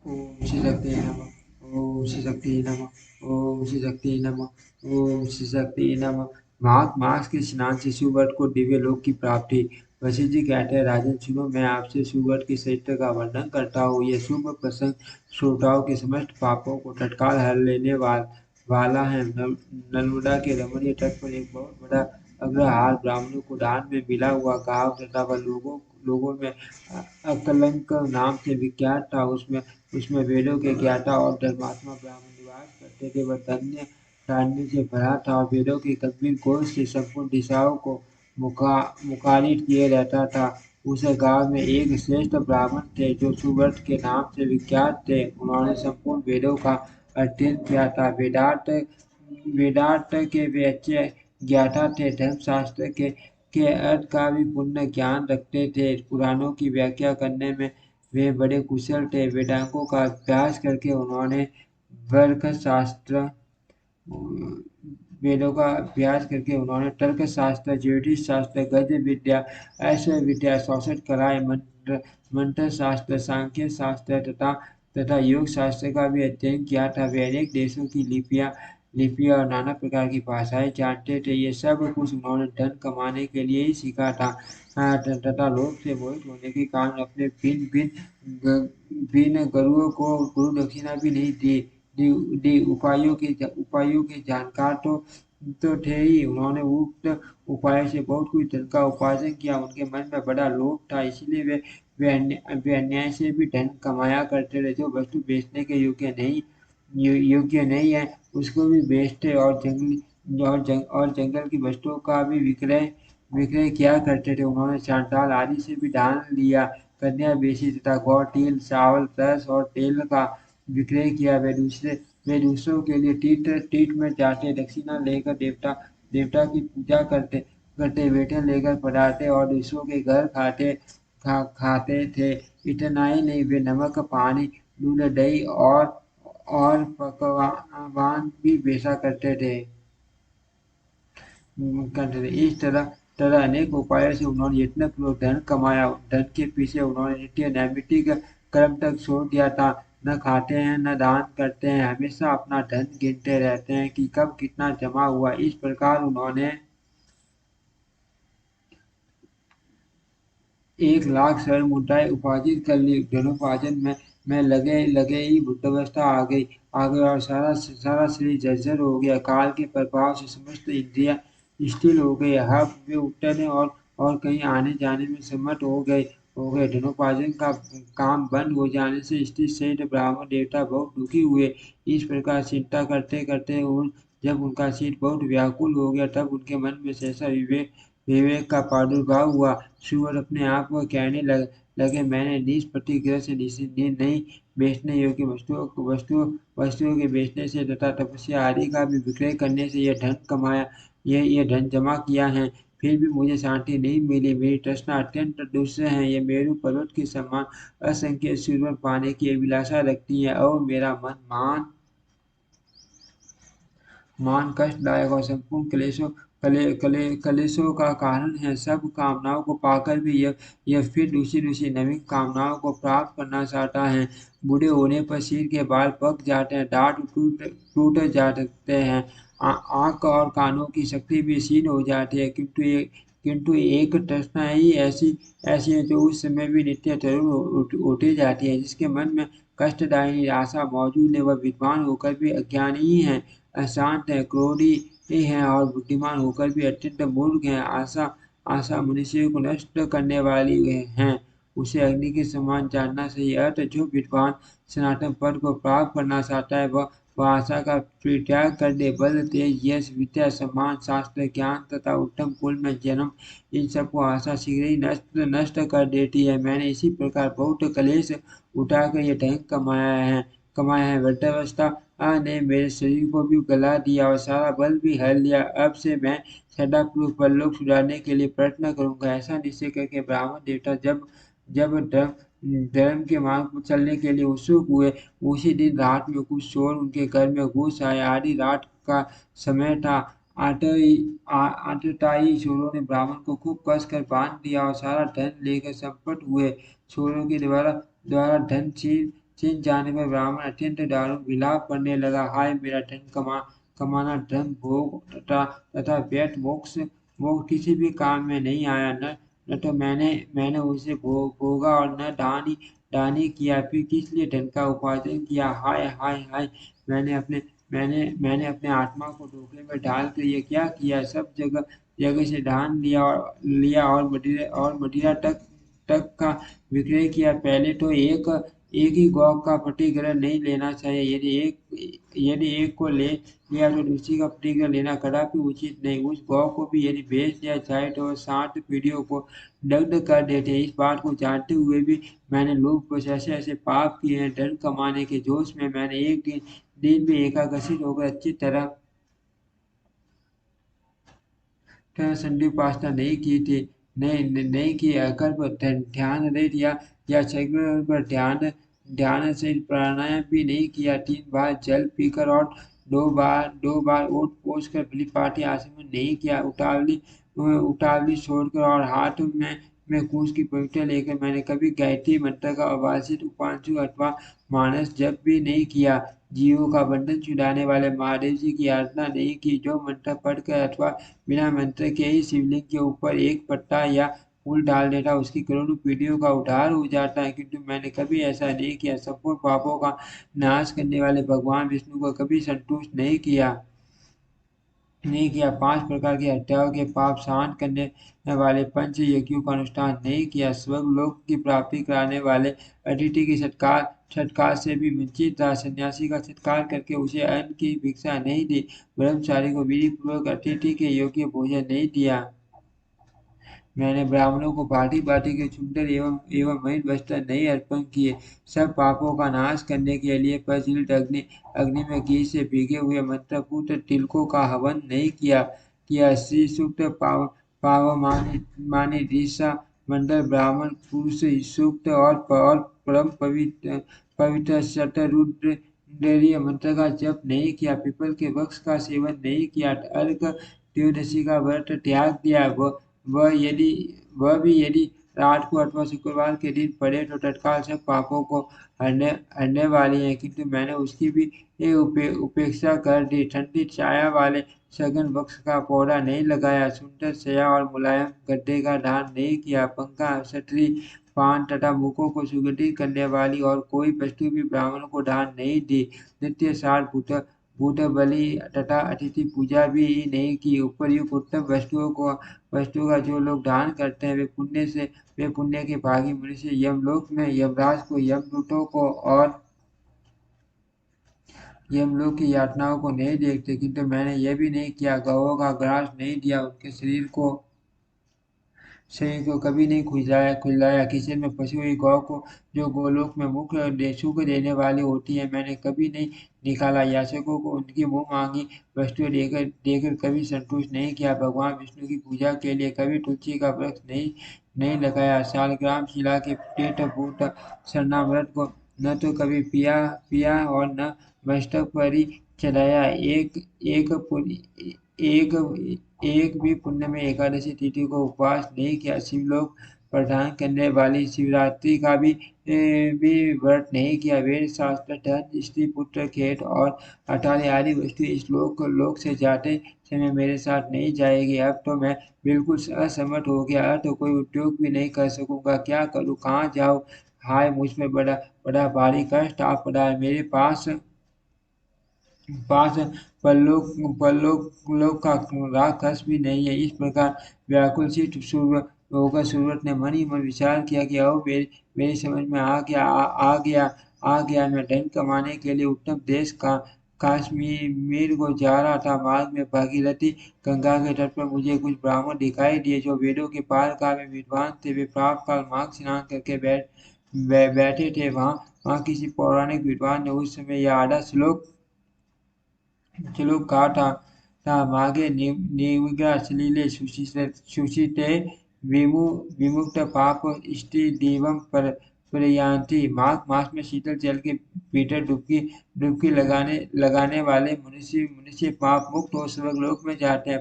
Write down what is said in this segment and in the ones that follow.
ओम श्री शक्ति नमः। ओम श्री शक्ति नमः। ओम श्री शक्ति नमः। ओम श्री शक्ति नमः। माघ मास के स्नान से सुवर्ट को दिव्य लोक की प्राप्ति। वशिष्ठ जी कहते हैं, राजन सुनो, मैं आपसे सुवर्ट की चरित्र का वर्णन करता हूँ। यह शुभ प्रसंग श्रोताओं के समस्त पापों को तत्काल हर लेने वाला है। नर्मदा के रमणीय तट पर एक बहुत बड़ा अग्रहार ब्राह्मणों को दान में मिला हुआ गांव तथा वह लोगों लोगों में अकलंक नाम से विख्यात था। उसमें उसमें वेदों के ज्ञाता और धर्मात्मा ब्राह्मण निवास करते थे। वह धन्य धान्य से भरा था और वेदों के गंभीर घोष से संपूर्ण दिशाओं को मुखारित किए रहता था। उस गांव में एक श्रेष्ठ ब्राह्मण थे जो सुव्रत के नाम से विख्यात थे। उन्होंने संपूर्ण वेदों का अध्ययन किया था। वेदांत के वे अच्छे ज्ञाता थे। धर्मशास्त्र के अर्थ का भी पूर्ण ज्ञान रखते थे। पुराणों की व्याख्या करने में वे बड़े कुशल थे। वेदांगों का अभ्यास करके उन्होंने वर्कशास्त्र वेदों का अभ्यास करके उन्होंने तर्कशास्त्र, ज्योतिष शास्त्र, गद्य विद्या, ऐश्वर्य विद्या, शौसठ कलाएं, मंत्र शास्त्र, सांख्य शास्त्र तथा योग शास्त्र का भी अध्ययन किया था। वे अनेक देशों की लिपियां और नाना प्रकार की भाषाएं जानते थे। ये सब कुछ उन्होंने धन कमाने के लिए ही सीखा था। तथा लोभ से मोहित होने के कारण अपने भिन्न गुरुओं को गुरु दक्षिणा भी नहीं दी। उपायों के जानकार तो थे ही। उन्होंने उक्त उपाय से बहुत कुछ धन का उपार्जन किया। उनके मन में बड़ा लोभ था, इसलिए वे अन्याय से भी धन कमाया करते थे। जो वस्तु बेचने के योग्य नहीं है, उसको भी बेचते और जंगल की वस्तुओं का भी विक्रय विक्रय किया करते थे। उन्होंने चांडाल आदि से भी दान लिया, कन्या बेची तथा गौ, तिल, चावल, रस और तेल का विक्रय किया। वे दूसरों के लिए तीर्थ में जाते, दक्षिणा लेकर देवता की पूजा करते, बेटे लेकर पधारते और दूसरों के घर खाते थे। इतना ही नहीं, वे नमक, पानी, दूध, दही और पकवान भी बेचा करते थे। इस तरह अनेक उपायों से उन्होंने इतना पूर्वक धन कमाया। धन के पीछे उन्होंने नित्य नैमित्तिक कर्म तक छोड़ दिया था। न खाते हैं, न दान करते हैं, हमेशा अपना धन गिनते रहते हैं कि कब कितना जमा हुआ। इस प्रकार उन्होंने 1 लाख स्वर्ण मुद्राएं उपार्जित कर ली। धनोपार्जन में लगे ही वृद्धावस्था आ गई और सारा शरीर जर्जर हो गया। काल के प्रभाव से समस्त इंद्रियां स्थिर हो गई। अब वे उठने और कहीं आने जाने में समर्थ हो गए। धनोपार्जन का काम बंद हो जाने से स्त्री सहित ब्राह्मण देवता बहुत दुखी हुए। इस प्रकार चिंता करते करते जब उनका चित्त बहुत व्याकुल हो गया, तब उनके मन में सहसा विवेक का प्रादुर्भाव हुआ। सूअर अपने आप को कहने लगे, मैंने निज प्रतिग्रह से नहीं बेचने योग्य वस्तुओं के बेचने से तथा तपस्या आदि का भी विक्रय करने से यह धन कमाया, ये धन जमा किया है। फिर भी मुझे शांति नहीं मिली। मेरी तृष्णा अत्यंत दुष्ट है। ये मेरु पर्वत के समान असंख्य सूर्य पाने की अभिलाषा रखती है और मेरा मान कष्टदायक और संपूर्ण कलेशों का कारण है। सब कामनाओं को पाकर भी यह फिर दूसरी नवीन कामनाओं को प्राप्त करना चाहता है। बूढ़े होने पर सिर के बाल पक जाते हैं, दांत टूट जाते हैं, आंख और कानों की शक्ति भी क्षीण हो जाती है। किंतु एक तृष्णा ही ऐसी है जो उस समय भी नित्य तरुण उठी जाती है। जिसके मन में कष्टदायी निराशा मौजूद है, वह विद्वान होकर भी अज्ञानी ही है, अशांत है, क्रोधी है और बुद्धिमान होकर भी अत्यंत मूर्ख है। आशा मनुष्य को नष्ट करने वाली है। उसे अग्नि के समान जानना सही अर्थ। जो विद्वान सनातन पद को प्राप्त करना चाहता है, वह आशा का परित्याग कर दे। बल, तेज, यश, विद्या, सम्मान, शास्त्र ज्ञान तथा उत्तम कुल में जन्म, इन सबको आशा शीघ्र ही नष्ट कर देती है। मैंने इसी प्रकार बहुत क्लेश उठाकर यह धन कमाया है। वृद्धावस्था ने मेरे शरीर को भी गला दिया और सारा बल भी हर लिया। अब से मैं सदापूर्वक परलोक सुधारने के लिए प्रयत्न करूंगा। ऐसा निश्चय करके ब्राह्मण देवता जब धर्म के मार्ग पर चलने के लिए उत्सुक हुए, उसी दिन रात में कुछ चोर उनके घर में घुस आए। आधी रात का समय था। आततायी चोरों ने ब्राह्मण को खूब कस कर बांध दिया और सारा धन लेकर संपट हुए। चोरों के द्वारा धन छिन जाने पर ब्राह्मण अत्यंत दारुण विलाप करने लगा, हाय मेरा धन कमाना धन भोग तथा व्यर्थ मोक्ष मोक्ष किसी भी काम में नहीं आया। न तो मैंने उसे भोगा और न दानी किया, फिर किस लिए धन का उपार्जन किया। हाय हाय हाय, मैंने अपने मैंने अपने आत्मा को धोखे में डालकर ये क्या किया। सब जगह जगह से धान लिया और मदिरा तक का विक्रय किया। पहले तो एक ही गौ का प्रतिग्रह नहीं लेना चाहिए। यदि एक को ले लिया तो दूसरी का प्रतिग्रह लेना कदापि उचित नहीं। उस गौ को भी यदि बेच दिया जाए तो 60 पीढ़ियों को दग्ध कर देते। इस बात को जानते हुए भी मैंने लोग कुछ ऐसे पाप किए हैं। धन कमाने के जोश में मैंने एक दिन में एकादशी होकर अच्छी तरह संधि उपासना नहीं की थी। नहीं की, अकल पर ध्यान नहीं दिया या शरीर पर ध्यान से प्राणायाम भी नहीं किया। 3 बार जल पीकर और 2 बार ओट पोछ कर बलिपाटी आचमन नहीं किया। उतावली छोड़कर और हाथ में कुश की पवित्र लेकर मैंने कभी गायत्री मंत्र का अवासित उपांशु अथवा मानस जप भी नहीं किया। जीवों का बंधन छुड़ाने वाले महादेव जी की आराधना नहीं की। जो मंत्र पढ़कर अथवा बिना मंत्र के ही शिवलिंग के ऊपर एक पत्ता या फूल डाल देता, उसकी करोड़ों पीढ़ियों का उद्धार हो जाता है। किंतु मैंने कभी ऐसा नहीं किया। संपूर्ण पापों का नाश करने वाले भगवान विष्णु को कभी संतुष्ट नहीं किया। 5 प्रकार की हत्याओं के पाप शांत करने वाले पंच यज्ञों का अनुष्ठान नहीं किया। स्वर्ग लोक की प्राप्ति कराने वाले अतिथि के सत्कार से भी वंचित रहा। सन्यासी का सत्कार करके उसे अन्न की भिक्षा नहीं दी। ब्रह्मचारी को विधि पूर्वक अतिथि के योग्य भोजन नहीं दिया। मैंने ब्राह्मणों को भांति भांति के सुंदर एवं महीन वस्त्र नहीं अर्पण किए। सब पापों का नाश करने के लिए प्रज्वलित अग्नि में घी से भीगे हुए मंत्रपूत तिलकों का हवन नहीं किया। श्री सूक्त पावमानी दिशा मंडल ब्राह्मण पुरुष सूक्त और परम पवित्र शतरुद्रीय मंत्र का जप नहीं किया। पीपल के वृक्ष का सेवन नहीं किया। अर्क त्रयोदशी का व्रत त्याग दिया। वह भी यदि रात को अथवा शुक्रवार के दिन पड़े तो तत्काल सब पापों को हरने वाली है। किंतु मैंने उसकी भी उपेक्षा कर दी। ठंडी छाया वाले सघन वृक्ष का पौधा नहीं लगाया। सुंदर शैया और मुलायम गद्दे का दान नहीं किया। पंखा छतरी पान तथा मुखों को सुगंधित करने वाली और कोई वस्तु भी ब्राह्मणों को दान नहीं दी। नित्य सार बुध बलि तथा अतिथि पूजा भी नहीं की। उपरयुक्त उत्तम वस्तुओं का जो लोग दान करते हैं वे पुण्य के भागी मनुष्य यमलोक में यमराज को यमदूतों को और यमलोक की यातनाओं को नहीं देखते। किंतु मैंने यह भी नहीं किया। गौओं का ग्रास नहीं दिया। उनके शरीर को कभी नहीं खुजलाया। किसी में फंसी हुई गौ को जो गोलोक में मुख्य सुख देने वाली होती है, मैंने कभी नहीं निकाला। याचकों को उनकी मुंह मांगी वस्तुएं देकर देकर कभी संतुष्ट नहीं किया। भगवान विष्णु की पूजा के लिए कभी तुलसी का वृक्ष नहीं लगाया। शालग्राम शिला के पीठभूत शरणामृत को न तो कभी पिया और न मस्तक पर ही चढ़ाया। एक एक भी पुण्य में एकादशी तिथि को उपवास नहीं किया। शिवलोक प्रदान करने वाली शिवरात्रि का भी व्रत नहीं किया। वेद शास्त्र धन स्त्री पुत्र खेत और अटारी आदि वस्तु इस लोक से जाते समय मेरे साथ नहीं जाएगी। अब तो मैं बिल्कुल असमर्थ हो गया। अब तो कोई उद्योग भी नहीं कर सकूंगा। क्या करूं, कहाँ जाऊं। हाय, मुझ में बड़ा बड़ा भारी कष्ट आ पड़ा है। मेरे पास परलोक का राक्षस भी नहीं है। इस प्रकार व्याकुल सी होकर सूरत ने मन ही मन विचार किया कि अब मेरी समझ में आ गया। मैं धन कमाने के लिए उत्तम देश का कश्मीर को जा रहा था। मार्ग में भागीरथी गंगा के तट पर मुझे कुछ ब्राह्मण दिखाई दिए जो वेदों के पार काल में विद्वान थे। वे प्रातः काल मार्ग स्नान करके बैठे थे। वहाँ किसी पौराणिक विद्वान ने उस समय यह आधा श्लोक कहा था, मागे निर्विघ्न सलिले सुशिते विमुक्त पाप इष्टि देवम प्रयान्ति। माघ मास में शीतल जल के भीतर डुबकी लगाने वाले मनुष्य पाप मुक्त हो स्वर्गलोक में जाते हैं।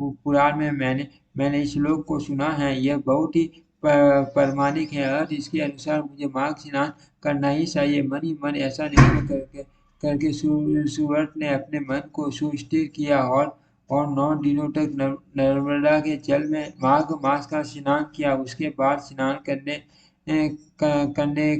पुराण में मैंने इस श्लोक को सुना है। यह बहुत ही प्रामाणिक है। अर्थ इसके अनुसार मुझे माघ स्नान करना ही चाहिए। मन ही मन ऐसा निर्णय करके सुव्रत ने अपने मन को सुस्थिर किया और 9 दिनों तक नर्मदा के जल में माघ मास का स्नान किया। उसके बाद स्नान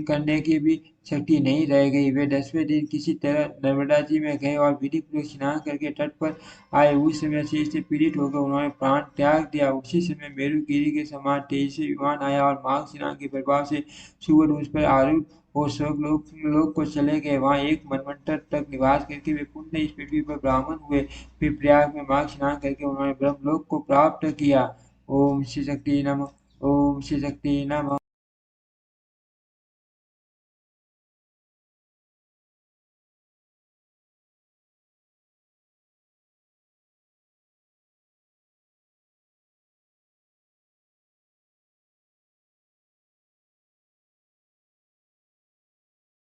करने की भी शक्ति नहीं रह गई। वे 10वें दिन किसी तरह नर्मदा जी में गए और विधि पूर्वक स्नान करके तट पर आए। उस समय से इससे पीड़ित होकर उन्होंने प्राण त्याग दिया। उसी समय मेरुगिरी के समान तेजी से विमान आया और माघ स्नान के प्रभाव से सुगंध उस पर आरूढ़ और स्वर्गलोक को चले गए। वहां एक मनवंतर तक निवास करके वे पुण्य इस पृथ्वी पर ब्राह्मण हुए। फिर प्रयाग में माघ स्नान करके उन्होंने ब्रह्मलोक को प्राप्त किया। ओम श्री शक्ति नमः। ओम श्री शक्ति नमः।